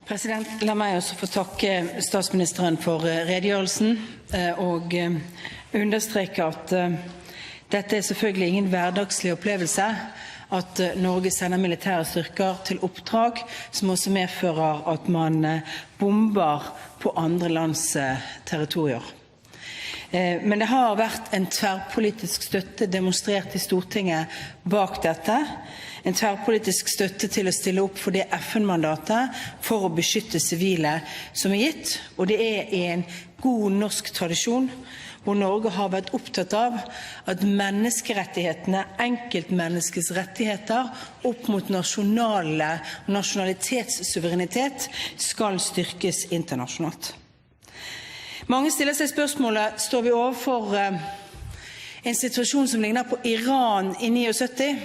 La meg også få takke statsministeren for redegjørelsen og understreke at dette selvfølgelig ingen hverdagslig opplevelse at Norge sender militære styrker til oppdrag som også medfører at man bomber på andre lands territorier. Men det har vært en tverrpolitisk støtte demonstrert i Stortinget bak dette, en tverrpolitisk støtte til å stille opp for det FN-mandatet for å beskytte sivile som gitt, og det i en god norsk tradisjon, hvor Norge har vært opptatt av at menneskerettighetene, enkeltmenneskets rettigheter opp mot nasjonalitetssuverenitet skal styrkes internasjonalt. Mange stiller seg spørsmålet, står vi overfor en situasjon som ligner på Iran i 79,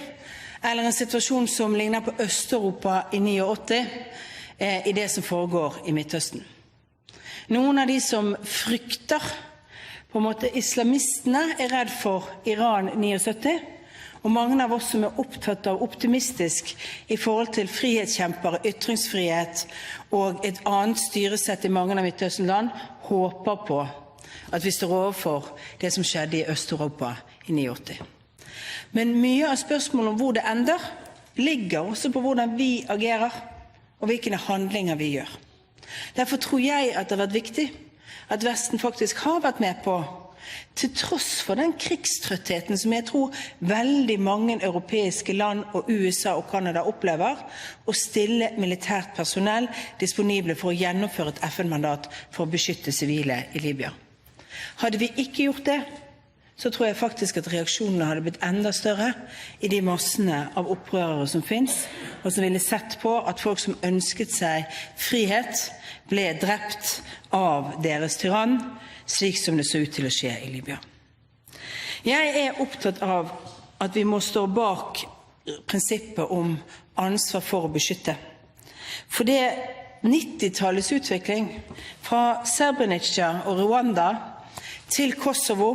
eller en situasjon som ligner på Øst-Europa i 89, i det som foregår i Midtøsten. Noen av de som frykter, på en måte islamistene, redd for Iran 79, og mange av oss som opptatt av optimistisk i forhold til frihetskjempere, ytringsfrihet og et annet styresett i mange av Midtøstens land, håper på at vi står overfor det som skjedde i Øst-Europa i 89. Men mye av spørsmålet om hvor det ender, ligger også på hvordan vi agerer og hvilke handlinger vi gjør. Derfor tror jeg at det har vært viktig at Vesten faktisk har vært med på, til tross for den krigstrøttheten som jeg tror veldig mange europeiske land og USA og Kanada opplever, å stille militært personell disponible for å gjennomføre et FN-mandat for å beskytte sivile i Libya. Hadde vi ikke gjort det, så tror jeg faktisk at reaksjonene hadde blitt enda større i de massene av opprørere som finnes, og som ville sett på at folk som ønsket seg frihet, ble drept av deres tyrann, slik som det så ut til å skje i Libya. Jeg opptatt av at vi må stå bak prinsippet om ansvar for å beskytte. For det 90-tallets utvikling fra Srebrenica og Rwanda til Kosovo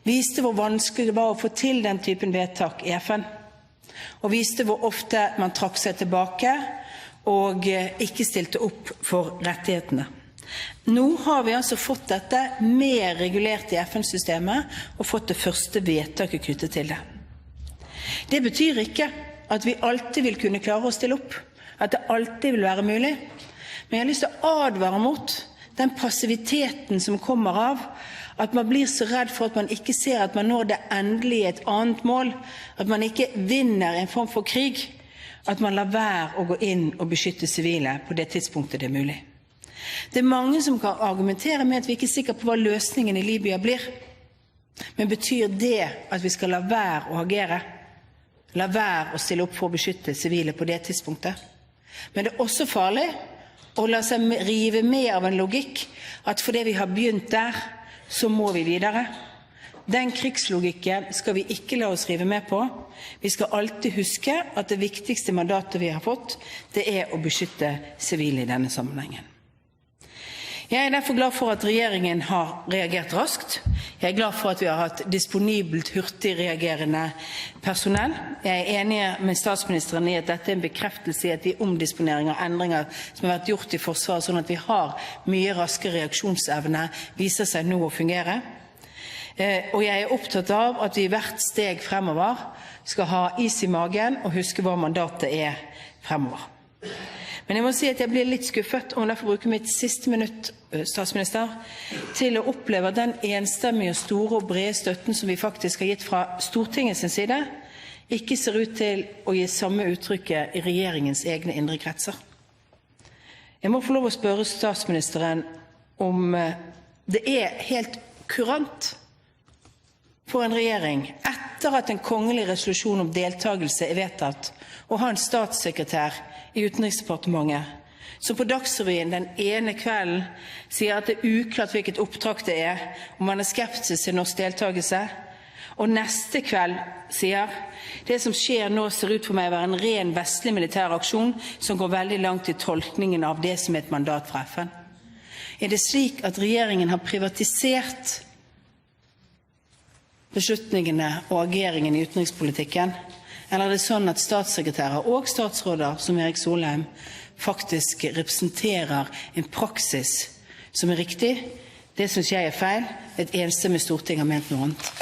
viste hvor vanskelig det var å få til den typen vedtak i FN, og viste hvor ofte man trakk seg tilbake og ikke stilte opp for rettighetene. Nå har vi altså fått dette mer regulert i FN-systemet og fått det første vedtaket knyttet til det. Det betyr ikke at vi alltid vil kunne klare å stille opp, at det alltid vil være mulig, men jeg har lyst til å advare mot den passiviteten som kommer av at man blir så redd for at man ikke ser at man når det endelig et annet mål, at man ikke vinner en form for krig, at man lar være å gå inn og beskytte sivile på det tidspunktet det er mulig. Det er mange som kan argumentere med at vi ikke er sikre på hva løsningen i Libya blir. Men betyr det at vi skal la være å agere? La være å stille opp for å beskytte sivile på det tidspunktet? Men det er også farlig å la seg rive med av en logikk at fordi vi har begynt der, så må vi videre. Den krigslogikken skal vi ikke la oss rive med på. Vi skal alltid huske at det viktigste mandatet vi har fått, det er å beskytte sivile i denne sammenhengen. Jeg er derfor glad for at regjeringen har reagert raskt. Jeg er glad for at vi har hatt disponibelt, hurtig reagerende personell. Jeg er enig med statsministeren i at dette er en bekreftelse i at de omdisponeringer og endringer som har vært gjort i Forsvaret, sånn at vi har mye raskere reaksjonsevne, viser seg nå å fungere. Og jeg er opptatt av at vi hvert steg fremover skal ha is i magen og huske hva mandatet er fremover. Men jeg må si at jeg blir litt skuffet, og derfor bruker mitt siste minutt, statsminister, til å oppleve at den enstemmige, store og brede støtten som vi faktisk har gitt fra Stortingets side, ikke ser ut til å gi samme uttrykket i regjeringens egne indre kretser. Jeg må få lov å spørre statsministeren om det er helt kurant for en regjering, etter at en kongelig resolusjon om deltagelse er vedtatt, å ha en statssekretær i Utenriksdepartementet, som på Dagsrevyen den ene kvelden sier at det er uklart hvilket oppdrag det er, om man er skeptisk til norsk deltagelse, og neste kveld sier det som skjer nå ser ut for meg å være en ren vestlig militær aksjon som går veldig langt i tolkningen av det som er et mandat fra FN. Er det slik at regjeringen har privatisert beslutningene og ageringen i utenrikspolitikken, eller er det sånn at statssekretærer og statsråder som Erik Solheim faktisk representerer en praksis som riktig. Det synes jeg feil. Et enstemmig storting har ment noe annet.